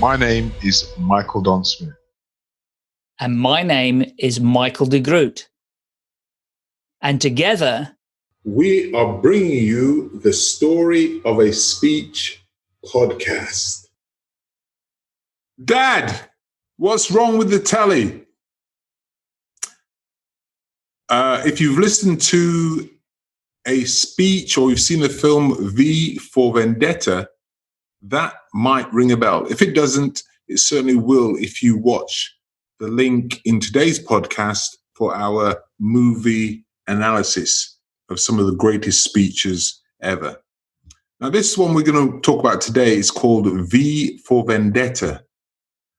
My name is Michael Don Smith. And my name is Michael de Groot. And together, we are bringing you the Story of a Speech podcast. Dad, what's wrong with the telly? If you've listened to a speech or you've seen the film V for Vendetta, that might ring a bell. If it doesn't, it certainly will if you watch the link in today's podcast for our movie analysis of some of the greatest speeches ever. Now, this one we're going to talk about today is called V for Vendetta.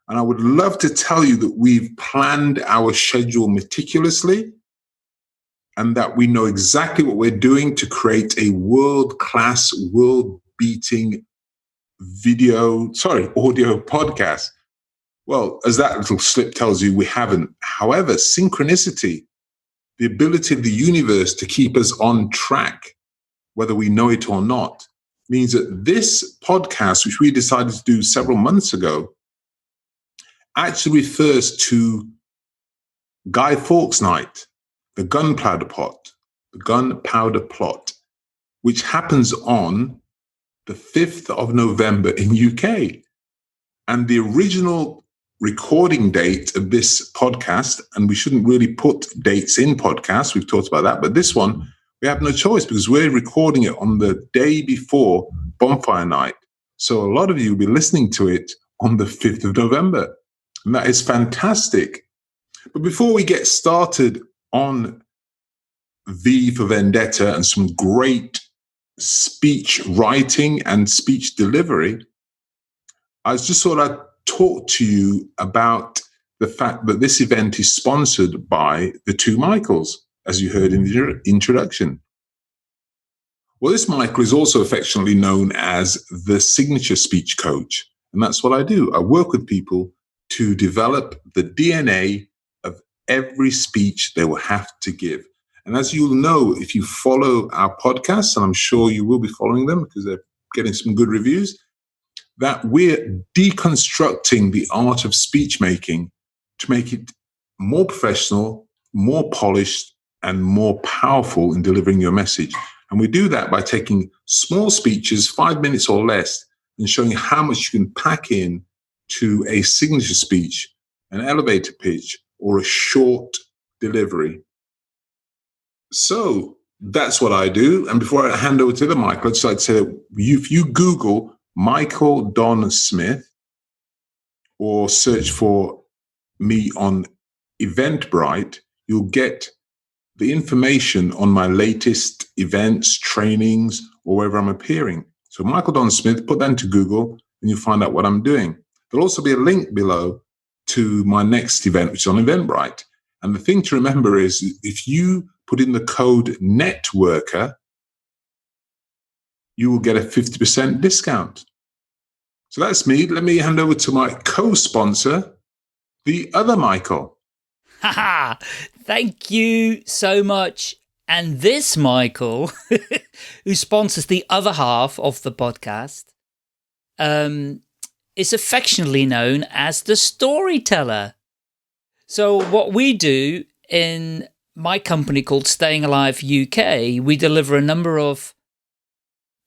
And I would love to tell you that we've planned our schedule meticulously and that we know exactly what we're doing to create a world-class, world-beating audio podcast. Well, as that little slip tells you, we haven't. However, synchronicity, the ability of the universe to keep us on track, whether we know it or not, means that this podcast, which we decided to do several months ago, actually refers to Guy Fawkes Night, the gunpowder plot, which happens on the 5th of November in UK. And the original recording date of this podcast, and we shouldn't really put dates in podcasts, we've talked about that, but this one, we have no choice because we're recording it on the day before Bonfire Night. So a lot of you will be listening to it on the 5th of November. And that is fantastic. But before we get started on V for Vendetta and some great speech writing and speech delivery, I just thought I'd talk to you about the fact that this event is sponsored by the two Michaels, as you heard in the introduction. Well, this Michael is also affectionately known as the signature speech coach. And that's what I do. I work with people to develop the DNA of every speech they will have to give. And as you'll know, if you follow our podcasts, and I'm sure you will be following them because they're getting some good reviews, that we're deconstructing the art of speech making to make it more professional, more polished, and more powerful in delivering your message. And we do that by taking small speeches, 5 minutes or less, and showing how much you can pack in to a signature speech, an elevator pitch, or a short delivery. So that's what I do. And before I hand over to the Michael, I'd just like to say that if you Google Michael Don Smith or search for me on Eventbrite, you'll get the information on my latest events, trainings, or wherever I'm appearing. So Michael Don Smith, put that into Google and you'll find out what I'm doing. There'll also be a link below to my next event, which is on Eventbrite. And the thing to remember is if you put in the code NETWORKER, you will get a 50% discount. So that's me. Let me hand over to my co-sponsor, the other Michael. haha, thank you so much. And this Michael, who sponsors the other half of the podcast, is affectionately known as the storyteller. So what we do in my company called Staying Alive UK, we deliver a number of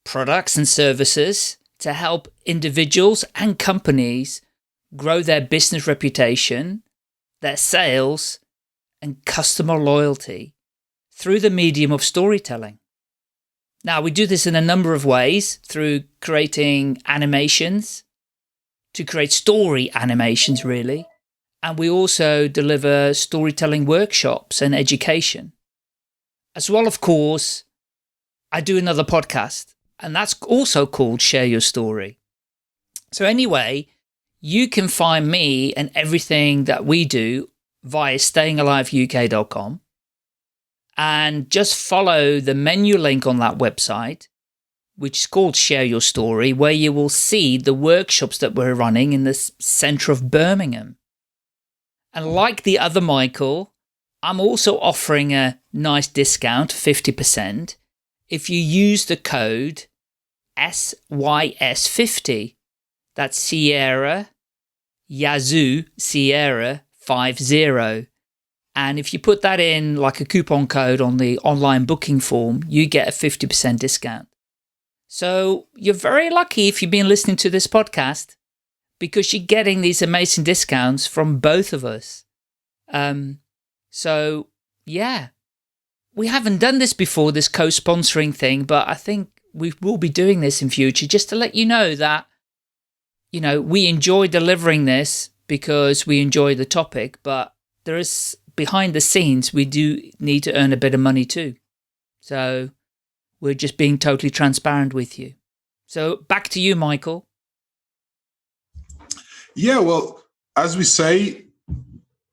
products and services to help individuals and companies grow their business reputation, their sales, and customer loyalty through the medium of storytelling. Now, we do this in a number of ways, through creating animations, to create story animations, really. And we also deliver storytelling workshops and education. As well, of course, I do another podcast, and that's also called Share Your Story. So anyway, you can find me and everything that we do via stayingaliveuk.com, and just follow the menu link on that website, which is called Share Your Story, where you will see the workshops that we're running in the centre of Birmingham. And like the other Michael, I'm also offering a nice discount, 50%, if you use the code SYS50. That's Sierra Yazoo Sierra 50. And if you put that in like a coupon code on the online booking form, you get a 50% discount. So you're very lucky if you've been listening to this podcast, because you're getting these amazing discounts from both of us. So yeah, we haven't done this before, this co-sponsoring thing, but I think we will be doing this in future, just to let you know that, you know, we enjoy delivering this because we enjoy the topic, but there is, behind the scenes, we do need to earn a bit of money too. So we're just being totally transparent with you. So back to you, Michael. Yeah, well, as we say,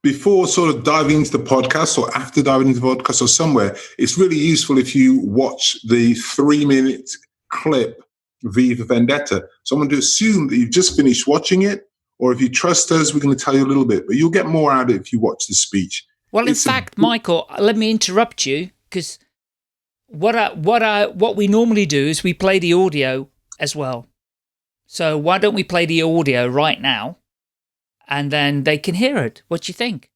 before sort of diving into the podcast or after diving into the podcast or somewhere, it's really useful if you watch the 3-minute clip, V for Vendetta. So I'm going to assume that you've just finished watching it, or if you trust us, we're going to tell you a little bit, but you'll get more out of it if you watch the speech. Well, in fact, Michael, let me interrupt you, because what we normally do is we play the audio as well. So why don't we play the audio right now, and then they can hear it? What do you think?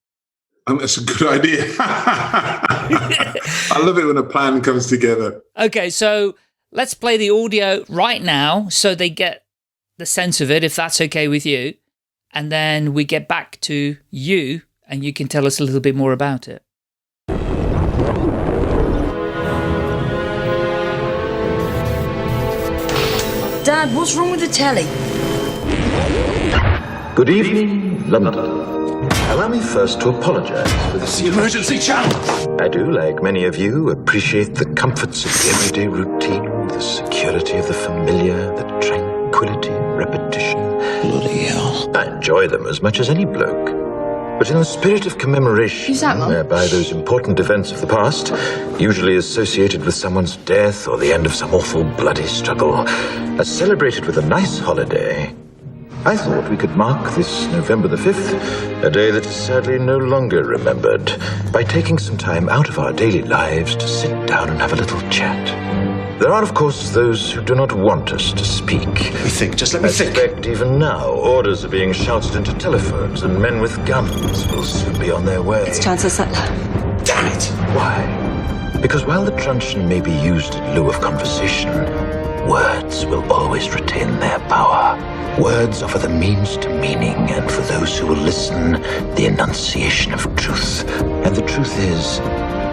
That's a good idea. I love it when a plan comes together. Okay, so let's play the audio right now so they get the sense of it, if that's okay with you. And then we get back to you, and you can tell us a little bit more about it. Dad, what's wrong with the telly? Good evening, London. Allow me first to apologize for this. The emergency channel! I do, like many of you, appreciate the comforts of the everyday routine, the security of the familiar, the tranquility of repetition. Bloody hell. I enjoy them as much as any bloke. But in the spirit of commemoration, Who's that, Mum? whereby those important events of the past, usually associated with someone's death or the end of some awful bloody struggle, are celebrated with a nice holiday, I thought we could mark this November the 5th, a day that is sadly no longer remembered, by taking some time out of our daily lives to sit down and have a little chat. There are, of course, those who do not want us to speak. Let me think, just let me I think. suspect even now, orders are being shouted into telephones, and men with guns will soon be on their way. It's Chancellor Sutler. Damn it! Why? Because while the truncheon may be used in lieu of conversation, words will always retain their power. Words offer the means to meaning, and for those who will listen, the enunciation of truth. And the truth is,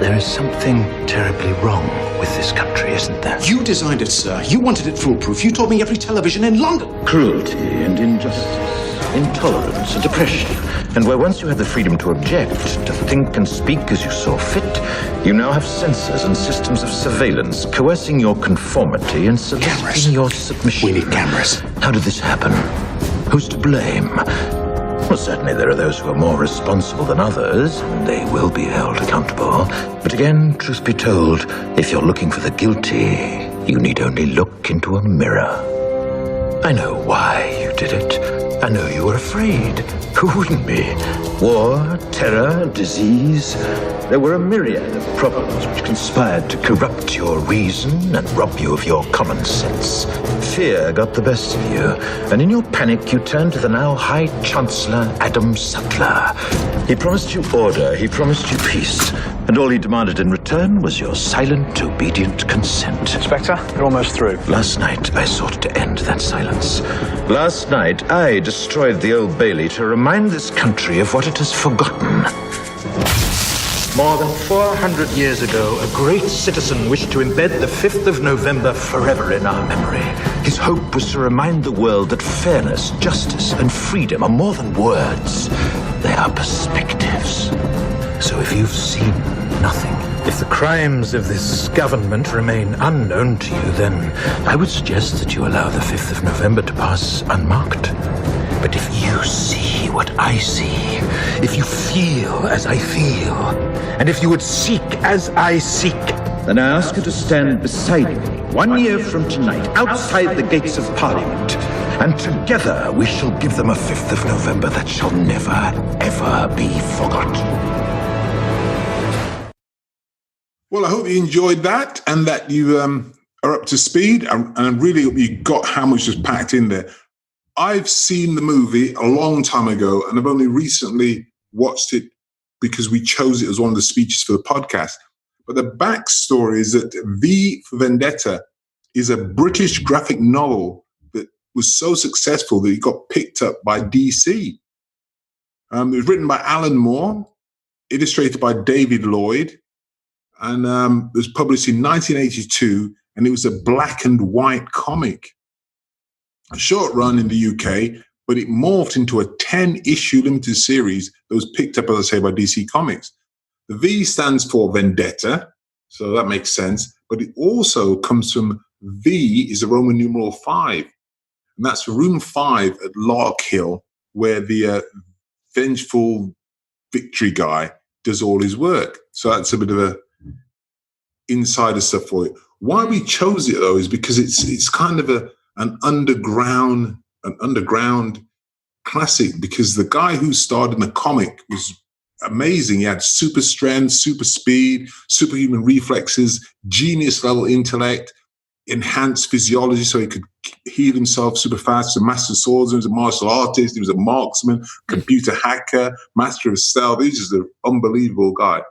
there is something terribly wrong with this country, isn't there? You designed it, sir. You wanted it foolproof. You told me every television in London. Cruelty and injustice, intolerance and oppression. And where once you had the freedom to object, to think and speak as you saw fit, you now have censors and systems of surveillance coercing your conformity and Cameras. soliciting your submission. We need cameras. How did this happen? Who's to blame? Well, certainly there are those who are more responsible than others, and they will be held accountable. But again, truth be told, if you're looking for the guilty, you need only look into a mirror. I know why you did it. I know you were afraid. Who wouldn't be? War, terror, disease. There were a myriad of problems which conspired to corrupt your reason and rob you of your common sense. Fear got the best of you, and in your panic you turned to the now High Chancellor Adam Sutler. He promised you order, he promised you peace, and all he demanded in return was your silent, obedient consent. Inspector, you're almost through. Last night, I sought to end that silence. Last night, I destroyed the Old Bailey to remind this country of what it has forgotten. More than 400 years ago, a great citizen wished to embed the 5th of November forever in our memory. His hope was to remind the world that fairness, justice, and freedom are more than words. They are perspectives. So if you've seen nothing, If the crimes of this government remain unknown to you, then I would suggest that you allow the 5th of November to pass unmarked. But if you see what I see, if you feel as I feel, and if you would seek as I seek, then I ask you to stand beside me 1 year from tonight, outside the gates of Parliament. and together we shall give them a 5th of November that shall never, ever be forgotten. Well, I hope you enjoyed that and that you are up to speed. And I really hope you got how much was packed in there. I've seen the movie a long time ago, and I've only recently watched it because we chose it as one of the speeches for the podcast. But the backstory is that V for Vendetta is a British graphic novel that was so successful that it got picked up by DC. It was written by Alan Moore, illustrated by David Lloyd, and it was published in 1982, and it was a black and white comic. A short run in the UK, but it morphed into a 10-issue limited series that was picked up, as I say, by DC Comics. The V stands for Vendetta, so that makes sense, but it also comes from V is a Roman numeral 5, and that's room 5 at Lark Hill, where the vengeful victory guy does all his work. So that's a bit of a insider stuff for you. Why we chose it, though, is because it's kind of an underground classic, because the guy who starred in the comic was amazing. He had super strength, super speed, superhuman reflexes, genius level intellect, enhanced physiology so he could heal himself super fast. He was a master swordsman, he was a martial artist, he was a marksman, computer hacker, master of stealth. He's just an unbelievable guy.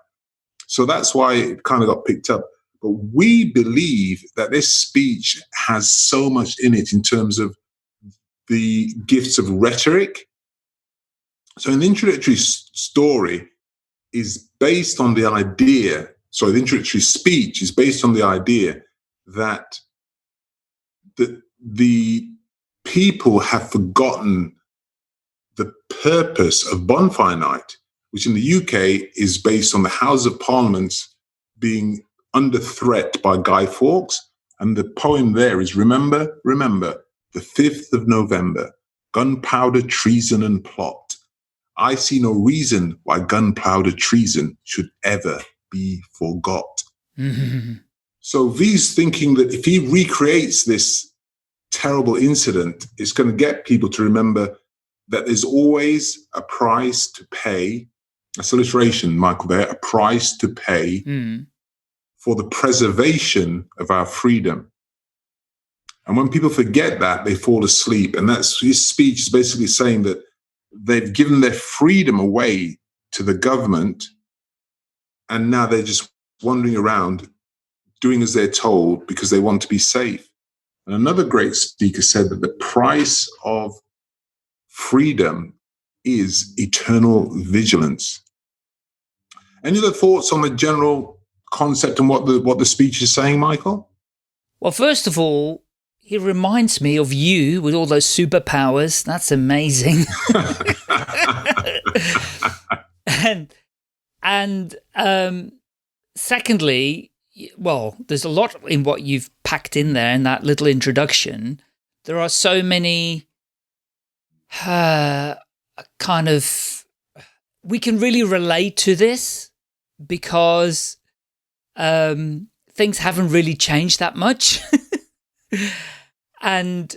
So that's why it kind of got picked up. But we believe that this speech has so much in it in terms of the gifts of rhetoric. So an introductory story is based on the idea, the introductory speech is based on the idea that the people have forgotten the purpose of Bonfire Night, which in the UK is based on the House of Parliament being under threat by Guy Fawkes. And the poem there is, remember, the 5th of November, gunpowder, treason and plot. I see no reason why gunpowder treason should ever be forgot. Mm-hmm. So V's thinking that if he recreates this terrible incident, it's going to get people to remember that there's always a price to pay. That's alliteration, Michael, there, a price to pay for the preservation of our freedom. And when people forget that, they fall asleep. And that's his speech is basically saying that they've given their freedom away to the government, and now they're just wandering around doing as they're told because they want to be safe. And another great speaker said that the price of freedom is eternal vigilance. Any other thoughts on the general concept and what the speech is saying, Michael? Well, first of all, he reminds me of you with all those superpowers. That's amazing. and secondly, well, there's a lot in what you've packed in there in that little introduction. There are so many we can really relate to this because things haven't really changed that much. And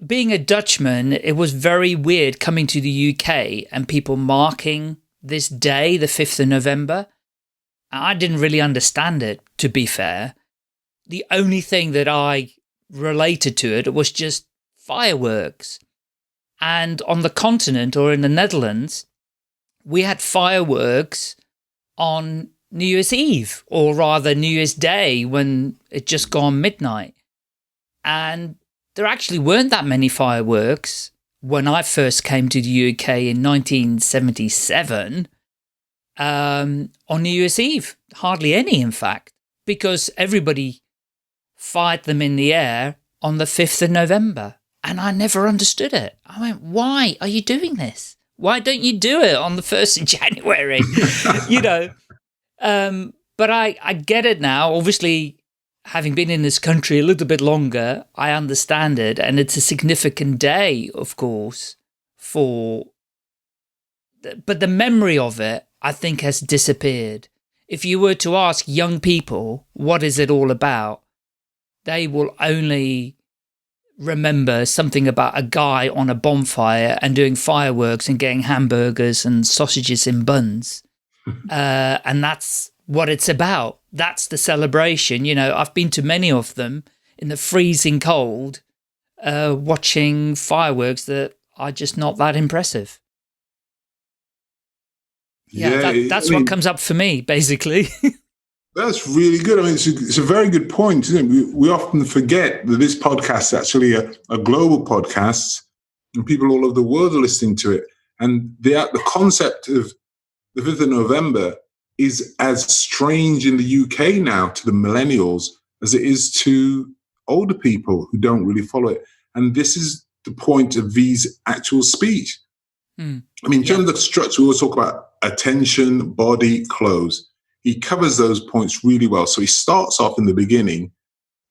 being a Dutchman, it was very weird coming to the UK and people marking this day, the 5th of November. I didn't really understand it, to be fair. The only thing that I related to it was just fireworks. And on the continent, or in the Netherlands, we had fireworks on New Year's Eve, or rather New Year's Day, when it just gone midnight. And there actually weren't that many fireworks when I first came to the UK in 1977 on New Year's Eve. Hardly any, in fact, because everybody fired them in the air on the 5th of November. And I never understood it. I went, why are you doing this? Why don't you do it on the 1st of January? You know, but I get it now. Obviously, having been in this country a little bit longer, I understand it. And it's a significant day, of course, but the memory of it, I think, has disappeared. If you were to ask young people, what is it all about? They will only remember something about a guy on a bonfire and doing fireworks and getting hamburgers and sausages in buns. And that's what it's about. That's the celebration. You know, I've been to many of them in the freezing cold watching fireworks that are just not that impressive. That's what comes up for me, basically. That's really good. I mean, it's a very good point, isn't it? We often forget that this podcast is actually a global podcast, and people all over the world are listening to it. And the concept of the 5th of November is as strange in the UK now to the millennials as it is to older people who don't really follow it. And this is the point of V's actual speech. I mean, in terms of the structure, we always talk about attention, body, clothes. He covers those points really well. So he starts off in the beginning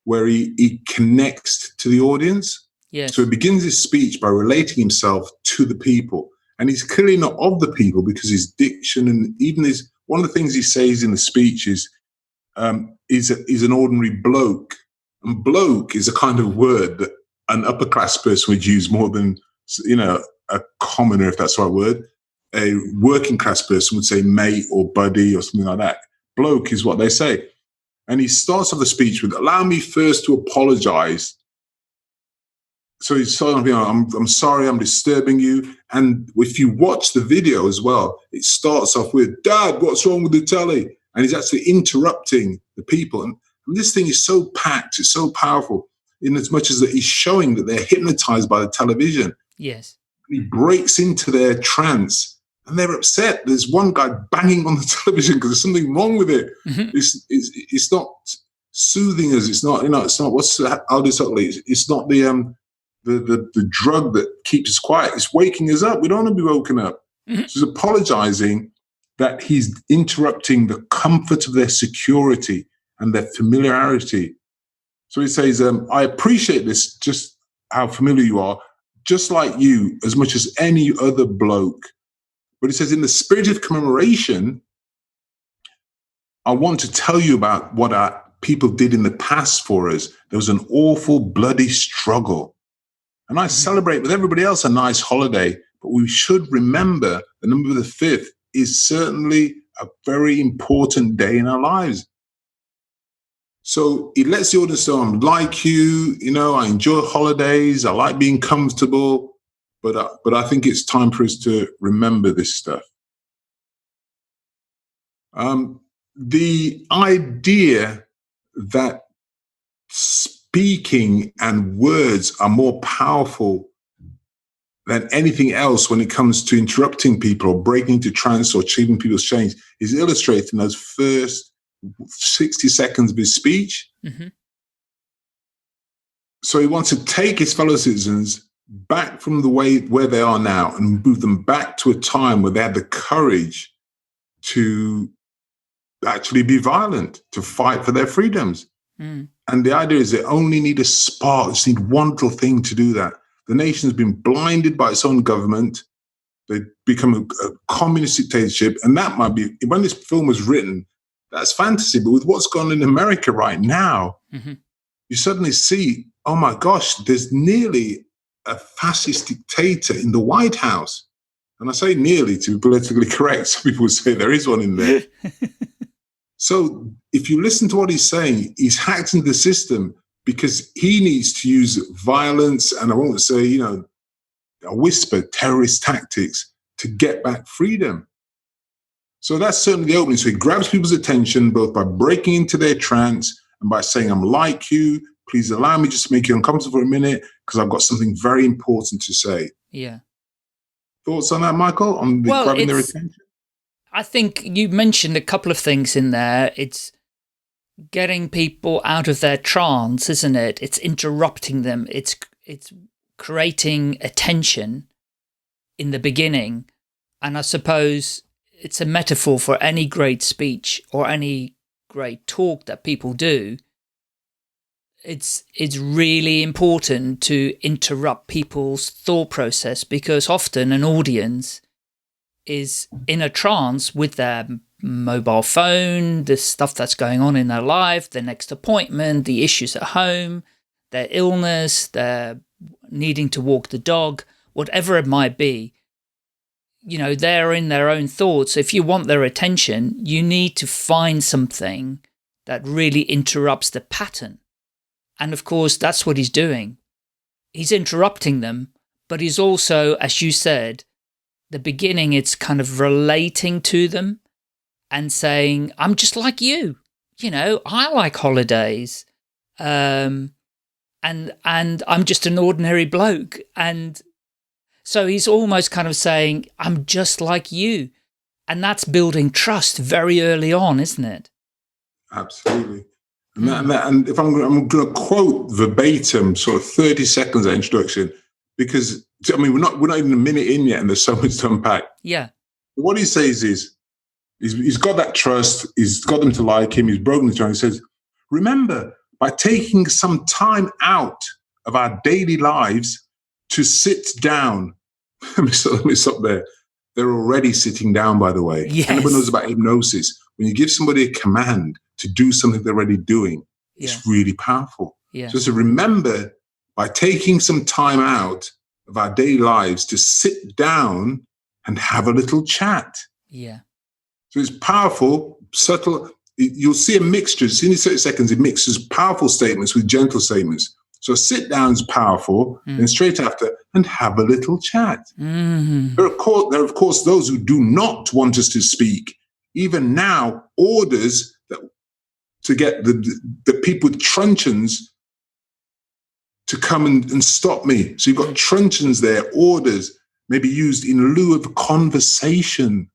where he connects to the audience. Yes. So he begins his speech by relating himself to the people. And he's clearly not of the people because his diction and even one of the things he says in the speech is an ordinary bloke. And bloke is a kind of word that an upper class person would use more than, a commoner, if that's the right word. A working class person would say mate or buddy or something like that. Bloke is what they say. And he starts off the speech with, allow me first to apologize. So he's saying, I'm sorry, I'm disturbing you. And if you watch the video as well, it starts off with, Dad, what's wrong with the telly? And he's actually interrupting the people. And this thing is so packed, it's so powerful, in as much as that he's showing that they're hypnotized by the television. Yes. He breaks into their trance and they're upset. There's one guy banging on the television because there's something wrong with it. Mm-hmm. It's not soothing us. It's not, it's not, it's not the drug that keeps us quiet. It's waking us up. We don't want to be woken up. Mm-hmm. So he's apologizing that he's interrupting the comfort of their security and their familiarity. So he says, I appreciate this, just how familiar you are, just like you, as much as any other bloke. But he says, in the spirit of commemoration, I want to tell you about what our people did in the past for us. There was an awful, bloody struggle. And I celebrate with everybody else a nice holiday, but we should remember the number of the 5th is certainly a very important day in our lives. So it lets the audience know, I'm like you, I enjoy holidays, I like being comfortable, but I think it's time for us to remember this stuff. The idea that speaking and words are more powerful than anything else when it comes to interrupting people or breaking into trance or achieving people's change is illustrated in those first 60 seconds of his speech. Mm-hmm. So he wants to take his fellow citizens back from the way where they are now and move them back to a time where they had the courage to actually be violent, to fight for their freedoms. Mm. And the idea is they only need a spark, just need one little thing to do that. The nation's been blinded by its own government. They become a communist dictatorship. And that might be, when this film was written, that's fantasy. But with what's gone on in America right now, mm-hmm. you suddenly see, oh my gosh, there's nearly a fascist dictator in the White House. And I say nearly to be politically correct. Some people would say there is one in there. So if you listen to what he's saying, he's hacked into the system because he needs to use violence, and I won't say, a whisper, terrorist tactics to get back freedom. So that's certainly the opening. So he grabs people's attention both by breaking into their trance and by saying, I'm like you, please allow me just to make you uncomfortable for a minute because I've got something very important to say. Yeah. Thoughts on that, Michael? On the grabbing their attention? I think you mentioned a couple of things in there. It's getting people out of their trance, isn't it? It's interrupting them. It's creating attention in the beginning. And I suppose it's a metaphor for any great speech or any great talk that people do. It's really important to interrupt people's thought process because often an audience is in a trance with their mobile phone, the stuff that's going on in their life, their next appointment, the issues at home, their illness, their needing to walk the dog, whatever it might be. They're in their own thoughts. If you want their attention, you need to find something that really interrupts the pattern. And of course, that's what he's doing. he's interrupting them, but he's also, as you said, the beginning, it's kind of relating to them and saying, I'm just like you. You know, I like holidays. And I'm just an ordinary bloke. And so he's almost kind of saying, I'm just like you. And that's building trust very early on, isn't it? Absolutely. And if I'm going to quote verbatim, sort of 30 seconds of introduction, because I mean we're not even a minute in yet, and there's so much to unpack. Yeah. What he says is, he's got that trust. He's got them to like him. He's broken the trust. He says, remember, by taking some time out of our daily lives to sit down. Let me stop there. They're already sitting down, by the way. Yes. Anyone knows about hypnosis? When you give somebody a command to do something they're already doing, it's really powerful. Yeah. So remember, by taking some time out of our daily lives to sit down and have a little chat. Yeah. So it's powerful, subtle. You'll see a mixture. In 30 seconds, it mixes powerful statements with gentle statements. So sit down is powerful, and straight after, and have a little chat. Mm-hmm. There are, of course, those who do not want us to speak. Even now, orders to get the people with truncheons to come and stop me. So you've got truncheons there, orders, maybe used in lieu of conversation.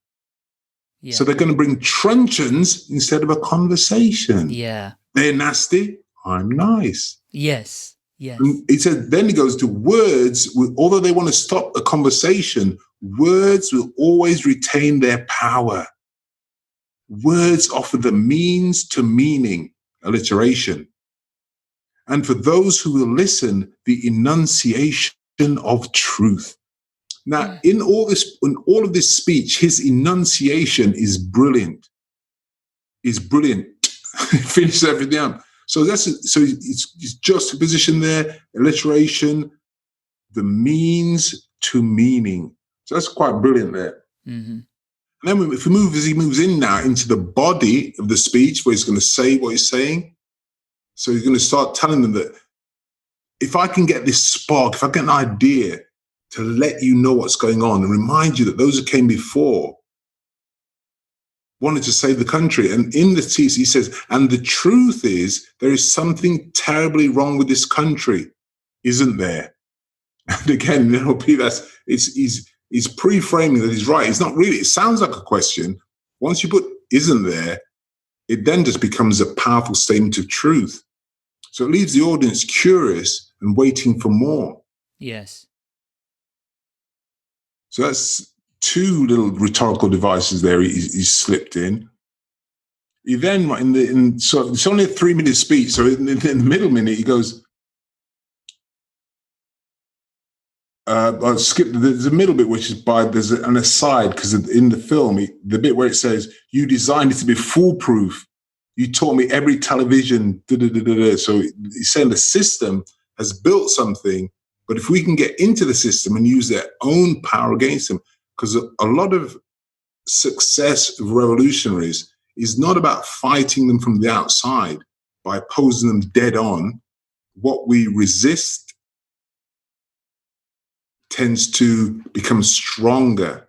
Yeah. So they're going to bring truncheons instead of a conversation. Yeah. They're nasty. I'm nice. Yes. Yes. And he said, then he goes to words, although they want to stop a conversation, words will always retain their power. Words offer the means to meaning, alliteration. And for those who will listen, the enunciation of truth. Now, in all of this speech, his enunciation is brilliant. Is brilliant. Finishes everything up. So it's juxtaposition there, alliteration, the means to meaning. So that's quite brilliant there. Mm-hmm. And then if he moves in now into the body of the speech, where he's going to say what he's saying. So he's going to start telling them that if I can get this spark, if I get an idea to let you know what's going on and remind you that those who came before wanted to save the country. And in the piece, he says, and the truth is there is something terribly wrong with this country, isn't there? And again, he's pre-framing that he's right. It's not really, it sounds like a question. Once you put isn't there, it then just becomes a powerful statement of truth. So it leaves the audience curious and waiting for more. Yes. So that's two little rhetorical devices there he's slipped in. He then, so it's only a 3-minute speech. So in the middle minute, he goes, I'll skip, there's a middle bit, which is there's an aside, because in the film, the bit where it says, you designed it to be foolproof. You taught me every television, So he's saying the system has built something, but if we can get into the system and use their own power against them, because a lot of success of revolutionaries is not about fighting them from the outside by opposing them dead on. What we resist tends to become stronger.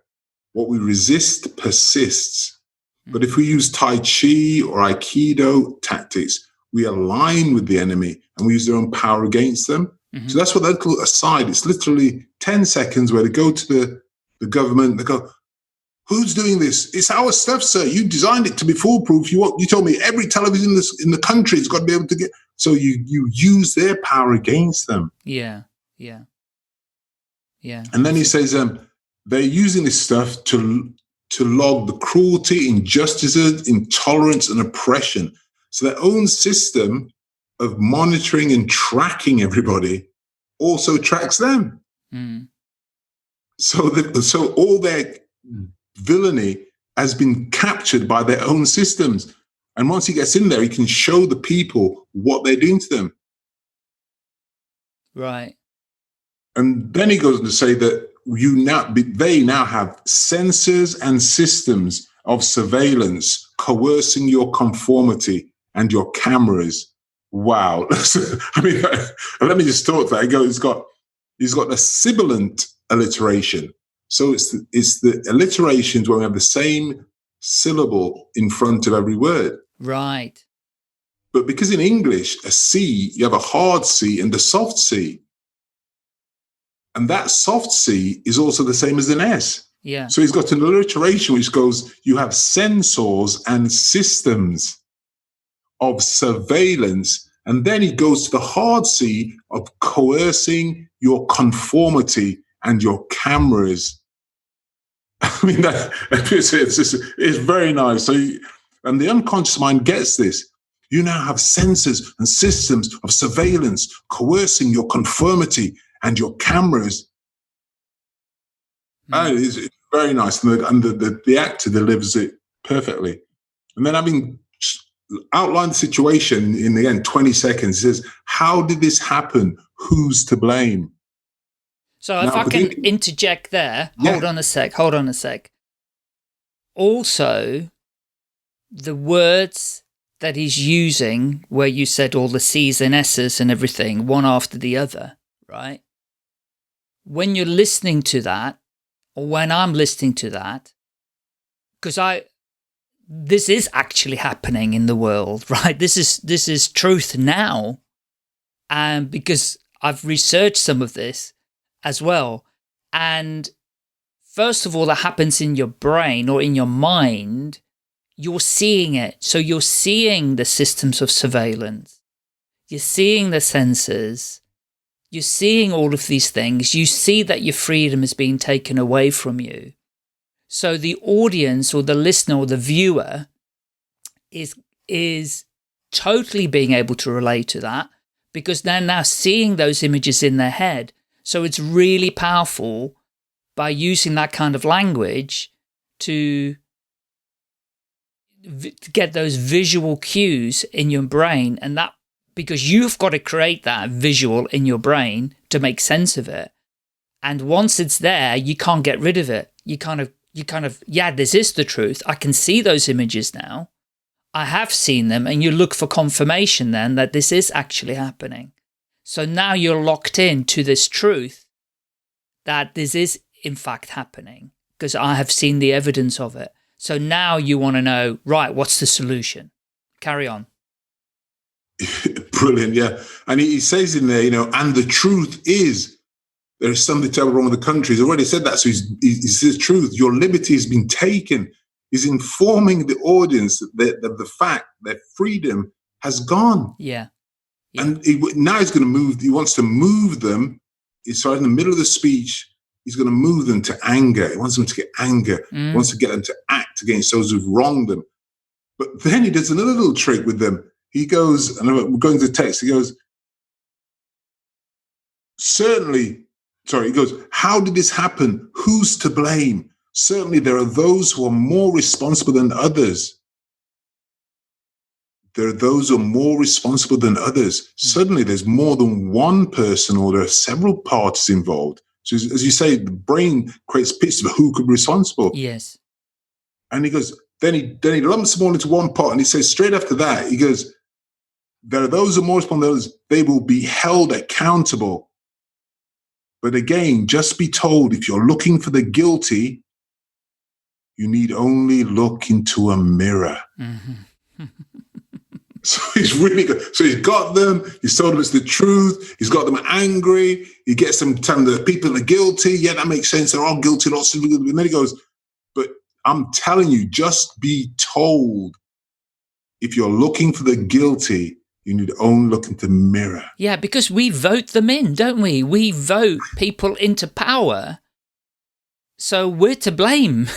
What we resist persists. But if we use Tai Chi or Aikido tactics, we align with the enemy and we use their own power against them. Mm-hmm. So that's what that little aside. It's literally 10 seconds where they go to the government, they go, who's doing this? It's our stuff, sir. You designed it to be foolproof. You told me every television in the country has got to be able to get. So you use their power against them. Yeah. And then he says, they're using this stuff to log the cruelty, injustices, intolerance, and oppression. So their own system of monitoring and tracking everybody also tracks them. Mm. So all their villainy has been captured by their own systems. And once he gets in there, he can show the people what they're doing to them. Right. And then he goes on to say that they now have sensors and systems of surveillance coercing your conformity and your cameras. Wow. I mean, let me just talk that. It's got He's got a sibilant alliteration. So it's the alliterations where we have the same syllable in front of every word. Right. But because in English, a C, you have a hard C and a soft C. And that soft C is also the same as an S. Yeah. So he's got an alliteration which goes, you have sensors and systems of surveillance. And then he goes to the hard C of coercing your conformity and your cameras. I mean, it's very nice. And the unconscious mind gets this. You now have sensors and systems of surveillance coercing your conformity and your cameras. It's very nice. And the actor delivers it perfectly. And then having outlined the situation in the end, 20 seconds, he says, how did this happen? Who's to blame? So if I can interject there, hold on a sec. Also, the words that he's using, where you said all the C's and S's and everything, one after the other, right? When you're listening to that, or when I'm listening to that, because this is actually happening in the world, right? This is truth now. And because I've researched some of this as well. And first of all, that happens in your brain or in your mind. You're seeing it. So you're seeing the systems of surveillance. You're seeing the sensors. You're seeing all of these things. You see that your freedom is being taken away from you. So the audience or the listener or the viewer is totally being able to relate to that because they're now seeing those images in their head. So it's really powerful by using that kind of language to get those visual cues in your brain, and that because you've got to create that visual in your brain to make sense of it. And once it's there, you can't get rid of it. You kind of, yeah, this is the truth. I can see those images now. I have seen them, and you look for confirmation then that this is actually happening. So now you're locked in to this truth that this is in fact happening because I have seen the evidence of it. So now you want to know, right, what's the solution? Carry on. Brilliant, yeah. And he says in there, and the truth is, there is something terrible wrong with the country. He's already said that, so he says truth. Your liberty has been taken. He's informing the audience that the fact that freedom has gone. Yeah. And now he's going to move, he wants to move them. So in the middle of the speech, he's going to move them to anger. He wants them to get anger. He wants to get them to act against those who've wronged them. But then he does another little trick with them. He goes, and we're going to the text, he goes, he goes, how did this happen? Who's to blame? Certainly there are those who are more responsible than others. There are those who are more responsible than others. Suddenly there's more than one person or there are several parties involved. So as you say, the brain creates pictures of who could be responsible. Yes. And he goes, then he lumps them all into one pot, and he says straight after that, he goes, there are those who are more responsible than others. They will be held accountable. But again, just be told, if you're looking for the guilty, you need only look into a mirror. Mm-hmm. So he's really good. So he's got them. He's told them it's the truth. He's got them angry. He gets them telling the people are guilty. Yeah, that makes sense. They're all guilty. Lots of people. And then he goes, but I'm telling you, just be told. If you're looking for the guilty, you need to only look into the mirror. Yeah, because we vote them in, don't we? We vote people into power. So we're to blame.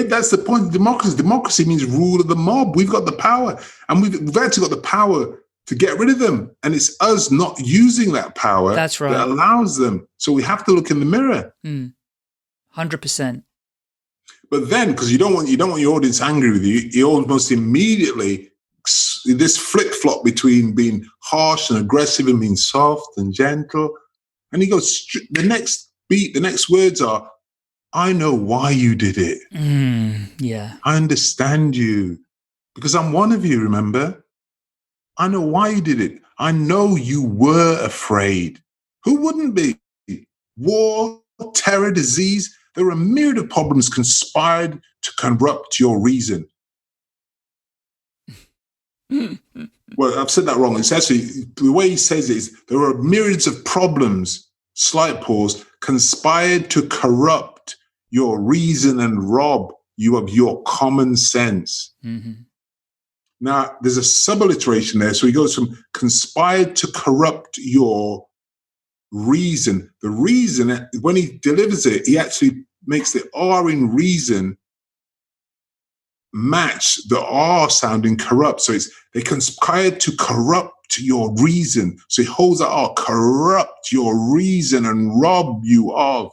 That's the point of democracy. Democracy means rule of the mob. We've got the power, and we've actually got the power to get rid of them. And it's us not using that power That's right. that allows them. So we have to look in the mirror. 100%. But then, because you don't want your audience angry with you, you almost immediately this flip-flop between being harsh and aggressive and being soft and gentle. And he goes, the next beat, the next words are, I know why you did it. Yeah. I understand you because I'm one of you, remember? I know why you did it. I know you were afraid. Who wouldn't be? war, terror, disease. There are a myriad of problems conspired to corrupt your reason. Well, I've said that wrong. It's actually, the way he says it is, there are myriads of problems, slight pause, conspired to corrupt your reason and rob you of your common sense. Mm-hmm. Now, there's a sub-alliteration there. So he goes from conspired to corrupt your reason. The reason, when he delivers it, he actually makes the R in reason match the R sounding corrupt. So they conspired to corrupt your reason. So he holds that R, corrupt your reason and rob you of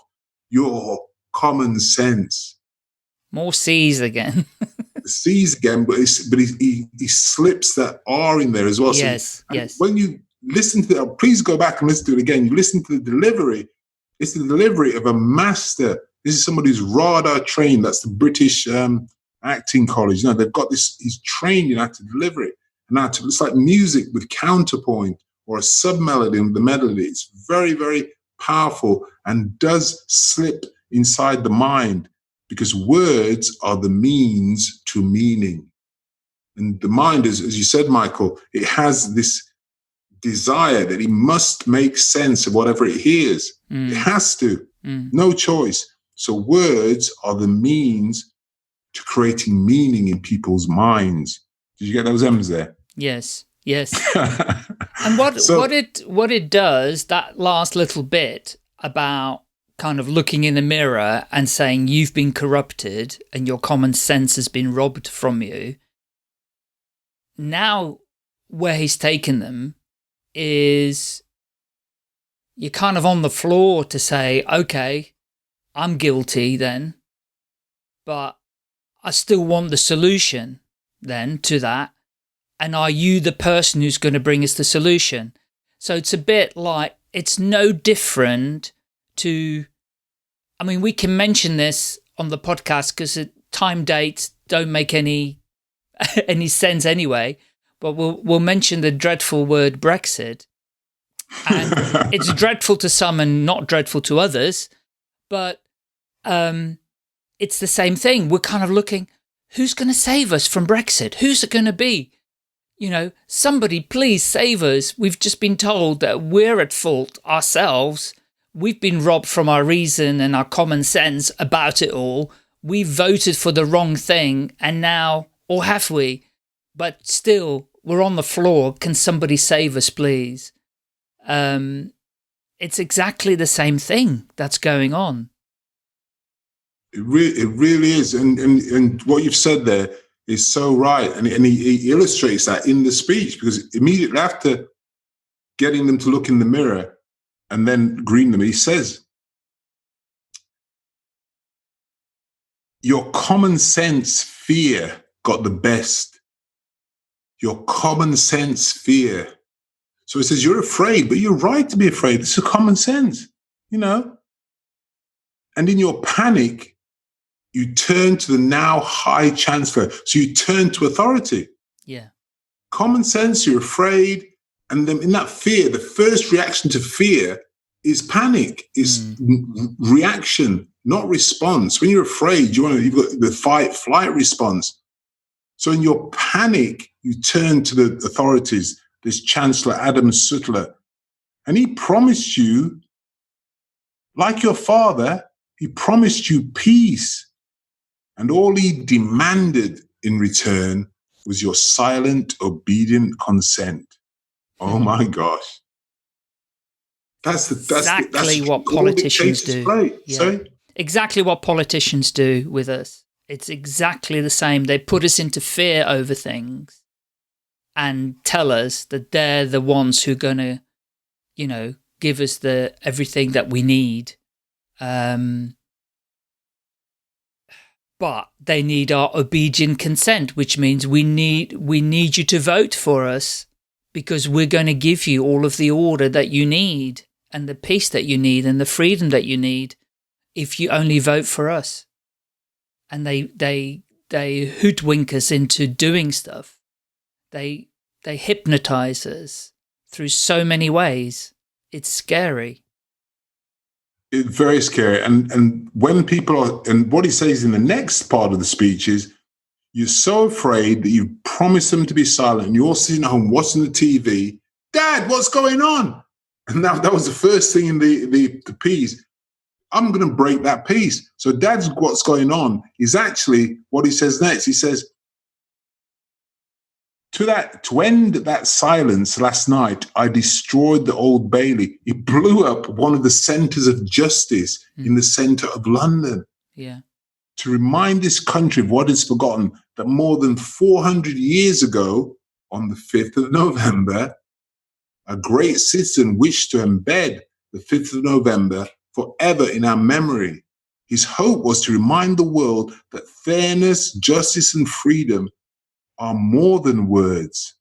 your common sense. More C's again. C's again, but he slips that R in there as well. Yes, so, yes. When you listen to that, please go back and listen to it again. You listen to the delivery. It's the delivery of a master. This is somebody who's RADA trained. That's the British acting college. They've got this. He's trained in how to deliver it. And now it's like music with counterpoint or a sub-melody in the melody. It's very, very powerful and does slip inside the mind, because words are the means to meaning. And the mind, as you said, Michael, it has this desire that it must make sense of whatever it hears. It has to. No choice. So words are the means to creating meaning in people's minds. Did you get those M's there? Yes. And what it does, that last little bit about kind of looking in the mirror and saying you've been corrupted and your common sense has been robbed from you. Now, where he's taken them is you're kind of on the floor to say, okay, I'm guilty then, but I still want the solution then to that. And are you the person who's going to bring us the solution? So it's a bit like, it's no different to, I mean, we can mention this on the podcast because time dates don't make any sense anyway, but we'll mention the dreadful word Brexit. And it's dreadful to some and not dreadful to others, but it's the same thing. We're kind of looking, who's going to save us from Brexit? Who's it going to be? Somebody please save us. We've just been told that we're at fault ourselves. We've been robbed from our reason and our common sense about it all. We voted for the wrong thing, and now, or have we? But still, we're on the floor. Can somebody save us, please? It's exactly the same thing that's going on. It really is. And what you've said there is so right. And he illustrates that in the speech, because immediately after getting them to look in the mirror and then greeting them, he says, your common sense fear got the best. Your common sense fear. So he says, you're afraid, but you're right to be afraid. This is common sense, And in your panic, you turn to the now High Chancellor. So you turn to authority. Yeah. Common sense, you're afraid. And then in that fear, the first reaction to fear is panic, is reaction, not response. When you're afraid, you've got the fight-flight response. So in your panic, you turn to the authorities, this Chancellor Adam Sutler. And he promised you, like your father, he promised you peace. And all he demanded in return was your silent, obedient consent. Oh my gosh. That's exactly what politicians do. Yeah. Sorry? Exactly what politicians do with us. It's exactly the same. They put us into fear over things and tell us that they're the ones who are going to, give us everything that we need. But they need our obedient consent, which means we need you to vote for us, because we're going to give you all of the order that you need and the peace that you need and the freedom that you need if you only vote for us. And they hoodwink us into doing stuff. They hypnotize us through so many ways. It's scary. It's very scary. And when people are, and what he says in the next part of the speech is, you're so afraid that you promise them to be silent and you're all sitting at home watching the TV. Dad, what's going on? And that was the first thing in the piece. I'm going to break that peace. So Dad's what's going on is actually what he says next. He says, to end that silence last night, I destroyed the Old Bailey. It blew up one of the centres of justice in the centre of London. Yeah. To remind this country of what is forgotten, that more than 400 years ago, on the 5th of November, a great citizen wished to embed the 5th of November forever in our memory. His hope was to remind the world that fairness, justice, and freedom are more than words.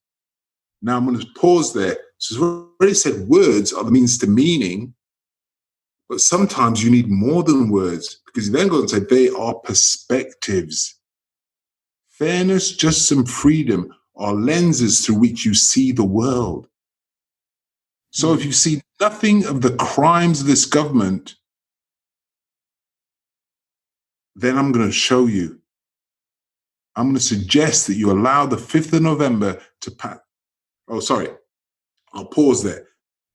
Now I'm going to pause there. So I've already said words are the means to meaning, but sometimes you need more than words, because you then go and say they are perspectives. Fairness, justice, and freedom are lenses through which you see the world. So if you see nothing of the crimes of this government, then I'm going to show you. I'm going to suggest that you allow the 5th of November to pass. Oh, sorry. I'll pause there.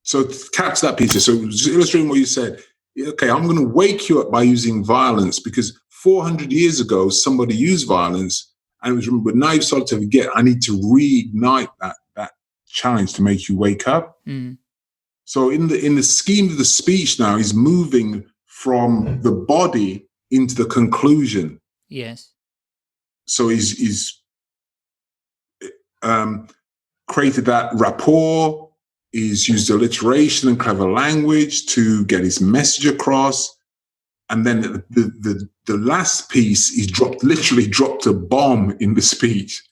So to capture that piece, so just illustrating what you said, okay, I'm going to wake you up by using violence, because 400 years ago, somebody used violence, and it was, but now you've started to forget. I need to reignite that challenge to make you wake up. Mm. So in the scheme of the speech now, he's moving from the body into the conclusion. Yes. So he's created that rapport. He's used alliteration and clever language to get his message across. And then the last piece, he literally dropped a bomb in the speech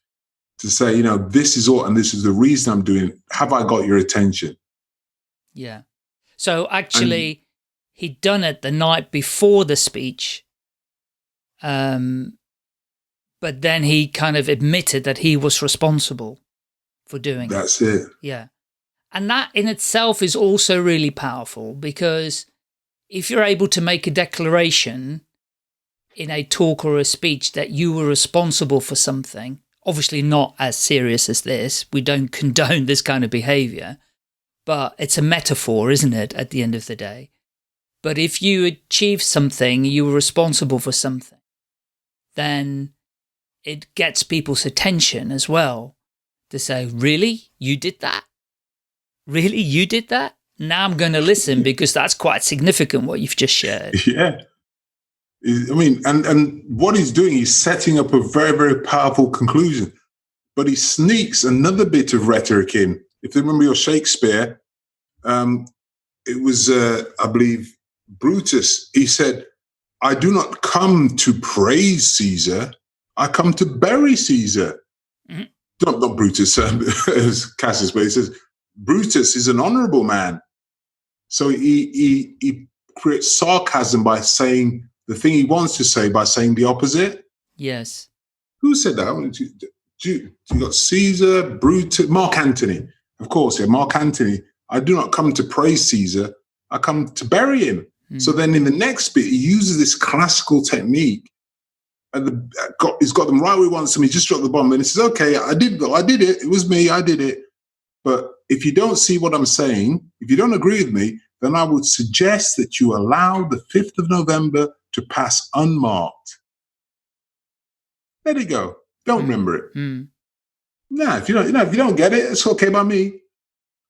to say, you know, this is all, and this is the reason I'm doing it. Have I got your attention? Yeah. So actually, he'd done it the night before the speech. But then he kind of admitted that he was responsible for doing it. That's it. Yeah. And that in itself is also really powerful, because if you're able to make a declaration in a talk or a speech that you were responsible for something, obviously not as serious as this, we don't condone this kind of behavior, but it's a metaphor, isn't it, at the end of the day? But if you achieve something, you were responsible for something, then it gets people's attention as well to say, really? You did that? Really? You did that? Now I'm going to listen, because that's quite significant what you've just shared. Yeah. I mean, and what he's doing, he's setting up a very, very powerful conclusion. But he sneaks another bit of rhetoric in. If you remember your Shakespeare, it was, I believe, Brutus. He said, I do not come to praise Caesar, I come to bury Caesar. Mm-hmm. Not Brutus, Cassius, but he says, Brutus is an honorable man. So he creates sarcasm by saying the thing he wants to say by saying the opposite. Yes. Who said that? You got Caesar, Brutus, Mark Antony. Of course, yeah, Mark Antony. I do not come to praise Caesar, I come to bury him. Mm. So then in the next bit, he uses this classical technique. And he's got them right where he wants them. He just dropped the bomb. And he says, okay, I did it. It was me. I did it. But if you don't see what I'm saying, if you don't agree with me, then I would suggest that you allow the 5th of November to pass unmarked. There you go. Don't remember it. Mm. Nah, if you don't get it, it's okay by me.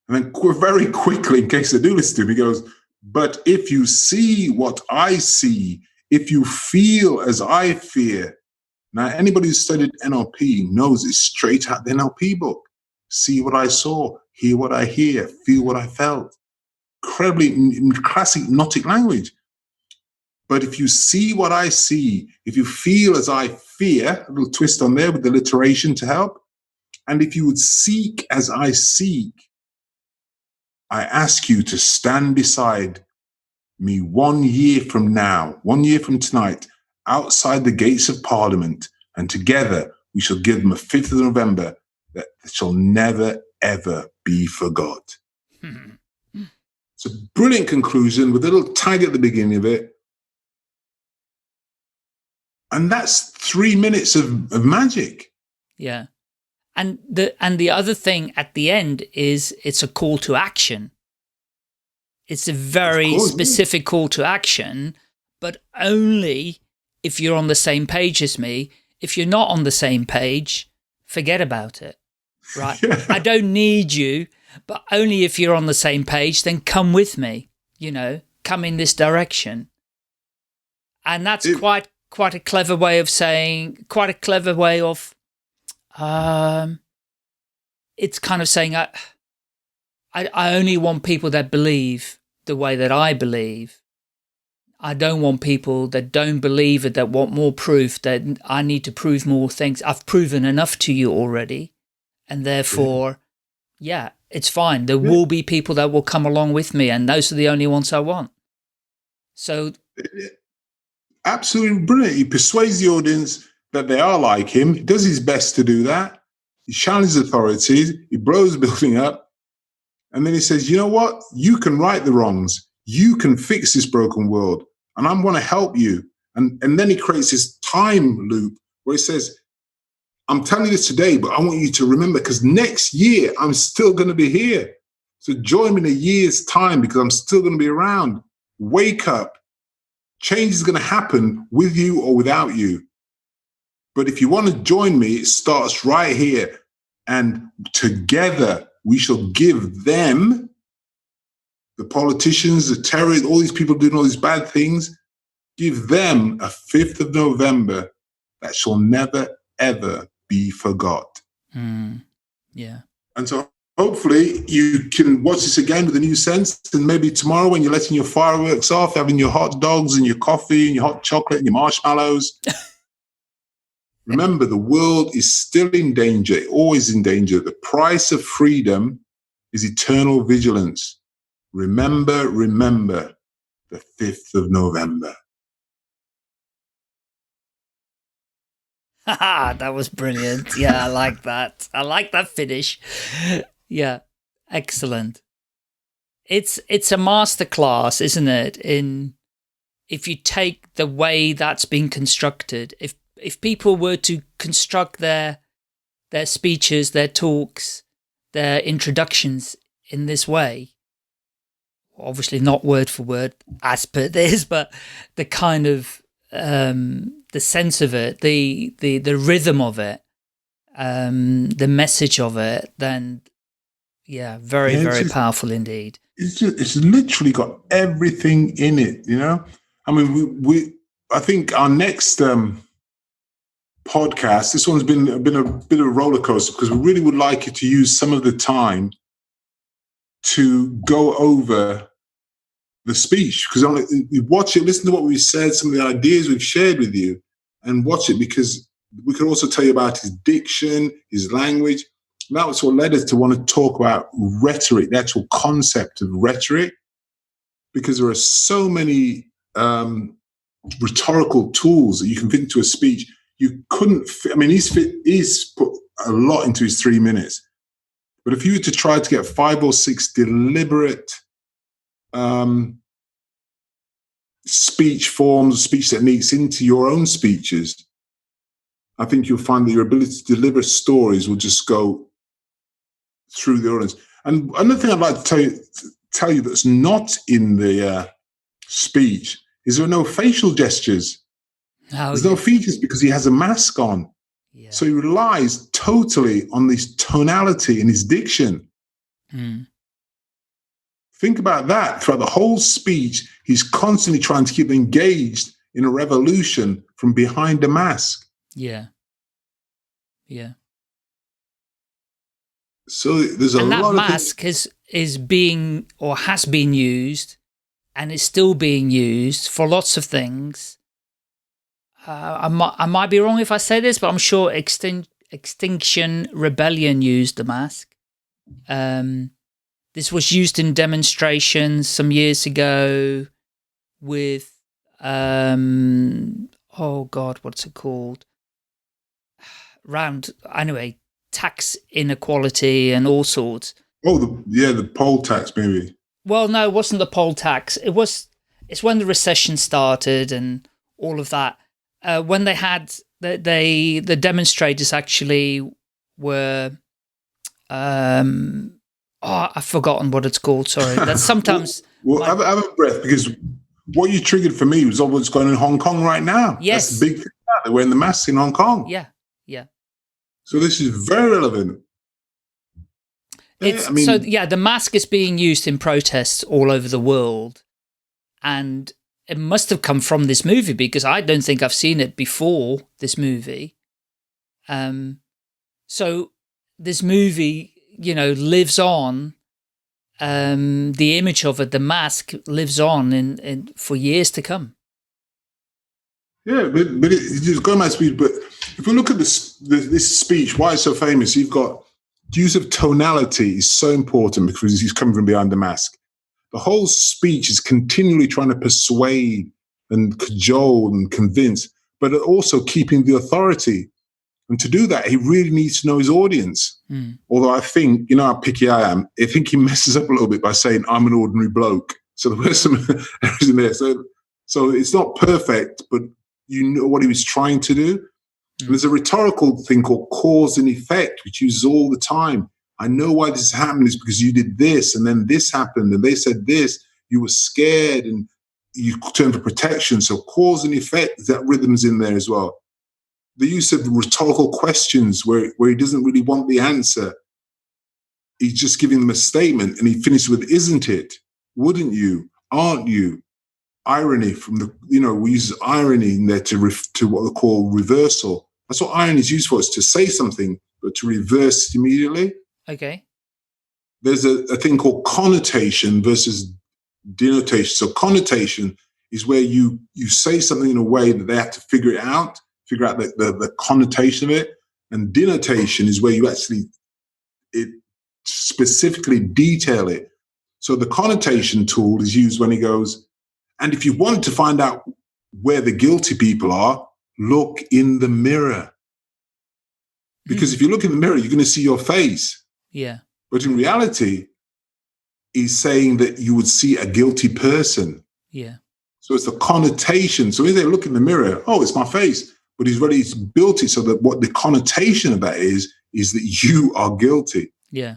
And then very quickly, in case they do listen to him, he goes, but if you see what I see, if you feel as I fear. Now, anybody who's studied NLP knows it's straight out the NLP book. See what I saw, hear what I hear, feel what I felt. Incredibly classic Gnostic language. But if you see what I see, if you feel as I fear, a little twist on there with the alliteration to help, and if you would seek as I seek, I ask you to stand beside me 1 year from now, 1 year from tonight, outside the gates of Parliament, and together we shall give them a 5th of November that shall never, ever be forgot. It's a brilliant conclusion with a little tag at the beginning of it. And that's 3 minutes of magic. Yeah. And the other thing at the end is it's a call to action. It's a very specific call to action, but only if you're on the same page as me. If you're not on the same page, forget about it, right? Yeah. I don't need you, but only if you're on the same page, then come with me, come in this direction. And that's quite a clever way of saying, it's kind of saying, I only want people that believe the way that I believe. I don't want people that don't believe it, that want more proof, that I need to prove more things. I've proven enough to you already. And therefore, it's fine. There will be people that will come along with me, and those are the only ones I want. So, absolutely brilliant. He persuades the audience that they are like him. He does his best to do that. He challenges authorities. He blows the building up. And then he says, you know what? You can right the wrongs. You can fix this broken world. And I'm going to help you. And then he creates this time loop where he says, I'm telling you this today, but I want you to remember, because next year I'm still going to be here. So join me in a year's time, because I'm still going to be around. Wake up. Change is going to happen with you or without you. But if you want to join me, it starts right here. And together we shall give them, the politicians, the terrorists, all these people doing all these bad things, give them a 5th of November that shall never, ever be forgot. Yeah. And so hopefully you can watch this again with a new sense, and maybe tomorrow when you're letting your fireworks off, having your hot dogs and your coffee and your hot chocolate and your marshmallows, remember, the world is still in danger, always in danger. The price of freedom is eternal vigilance. Remember, the 5th of November. That was brilliant. Yeah, I like that. I like that finish. Yeah, excellent. It's a masterclass, isn't it? If you take the way that's been constructed, if people were to construct their speeches, their talks, their introductions in this way, obviously not word for word as per this, but the kind of the sense of it, the rhythm of it, the message of it, then very powerful indeed. It's literally got everything in it, I mean, I think our next podcast, this one's been a bit of a roller coaster, because we really would like you to use some of the time to go over the speech, because you watch it, listen to what we said, some of the ideas we've shared with you, and watch it, because we could also tell you about his diction, his language. And that was what led us to want to talk about rhetoric, the actual concept of rhetoric, because there are so many rhetorical tools that you can fit into a speech. You couldn't fit, I mean, he's put a lot into his 3 minutes. But if you were to try to get 5 or 6 deliberate speech forms, speech techniques into your own speeches, I think you'll find that your ability to deliver stories will just go through the audience. And another thing I'd like to tell you that's not in the speech is there are no facial gestures. There's no features, because he has a mask on. Yeah. So he relies totally on this tonality and his diction. Think about that. Throughout the whole speech, he's constantly trying to keep engaged in a revolution from behind a mask. Yeah. So there's a lot of things. And that mask is being, or has been used, and is still being used for lots of things. I might be wrong if I say this, but I'm sure Extinction Rebellion used the mask. This was used in demonstrations some years ago with, oh God, what's it called? Tax inequality and all sorts. Oh, the poll tax, maybe. Well, no, it wasn't the poll tax. It's when the recession started and all of that. When they had the demonstrators actually were, I've forgotten what it's called. Sorry, that's sometimes. Well, have a breath, because what you triggered for me was what's going on in Hong Kong right now. Yes, that's the big thing. They're wearing the masks in Hong Kong. Yeah. So this is very relevant. The mask is being used in protests all over the world, and it must have come from this movie, because I don't think I've seen it before this movie. So this movie, lives on. The image of it, the mask, lives on in for years to come. Yeah, but it's just going my speech. But if we look at this speech, why it's so famous, you've got the use of tonality is so important because he's coming from behind the mask. The whole speech is continually trying to persuade and cajole and convince, but also keeping the authority. And to do that, he really needs to know his audience. Although I think, how picky I am, I think he messes up a little bit by saying, I'm an ordinary bloke. So there was some errors in there. So it's not perfect, but you know what he was trying to do. There's a rhetorical thing called cause and effect, which uses all the time. I know why this is happening is because you did this, and then this happened, and they said this. You were scared, and you turned for protection. So cause and effect, that rhythm's in there as well. The use of rhetorical questions where he doesn't really want the answer. He's just giving them a statement, and he finishes with, isn't it? Wouldn't you? Aren't you? Irony from we use irony in there to what they call reversal. That's what irony is used for, is to say something, but to reverse it immediately. Okay. There's a thing called connotation versus denotation. So connotation is where you say something in a way that they have to figure out the connotation of it. And denotation is where you actually specifically detail it. So the connotation tool is used when he goes, and if you want to find out where the guilty people are, look in the mirror. Because if you look in the mirror, you're going to see your face. Yeah. But in reality, he's saying that you would see a guilty person. Yeah. So it's the connotation. So if they look in the mirror, oh, it's my face. But he's built it so that what the connotation of that is that you are guilty. Yeah.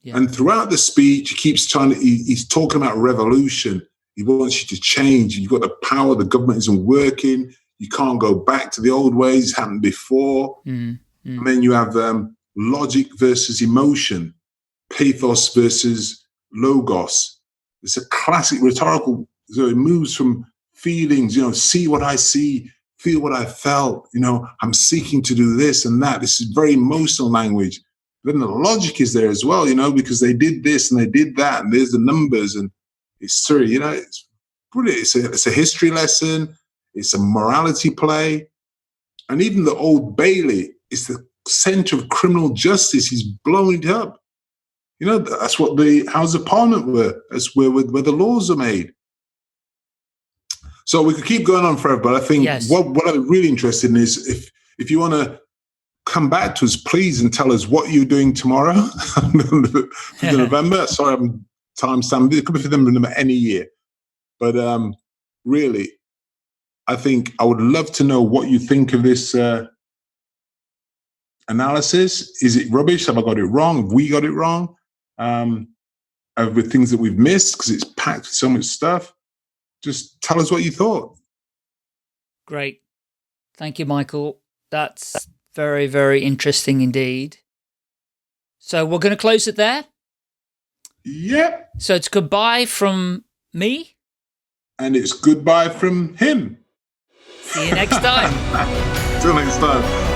And throughout the speech, he keeps he's talking about revolution. He wants you to change. You've got the power. The government isn't working. You can't go back to the old ways. It's happened before. And then you have logic versus emotion, pathos versus logos. It's a classic rhetorical. So it moves from feelings, see what I see, feel what I felt. I'm seeking to do this and that. This is very emotional language. Then the logic is there as well, because they did this and they did that, and there's the numbers, and it's true, it's brilliant. It's a history lesson. It's a morality play. And even the Old Bailey is the center of criminal justice. He's blowing it up. That's what the House of Parliament were. That's where the laws are made. So we could keep going on forever, but I think what I'm really interested in is if you want to come back to us, please, and tell us what you're doing tomorrow, for November. Sorry, I'm timestamping. It could be for November any year. But really, I think I would love to know what you think of this analysis. Is it rubbish? Have I got it wrong? Have we got it wrong? With things that we've missed, because it's packed with so much stuff. Just tell us what you thought. Great. Thank you, Michael. That's very, very interesting indeed. So we're going to close it there? Yep. So it's goodbye from me. And it's goodbye from him. See you next time. Till next time.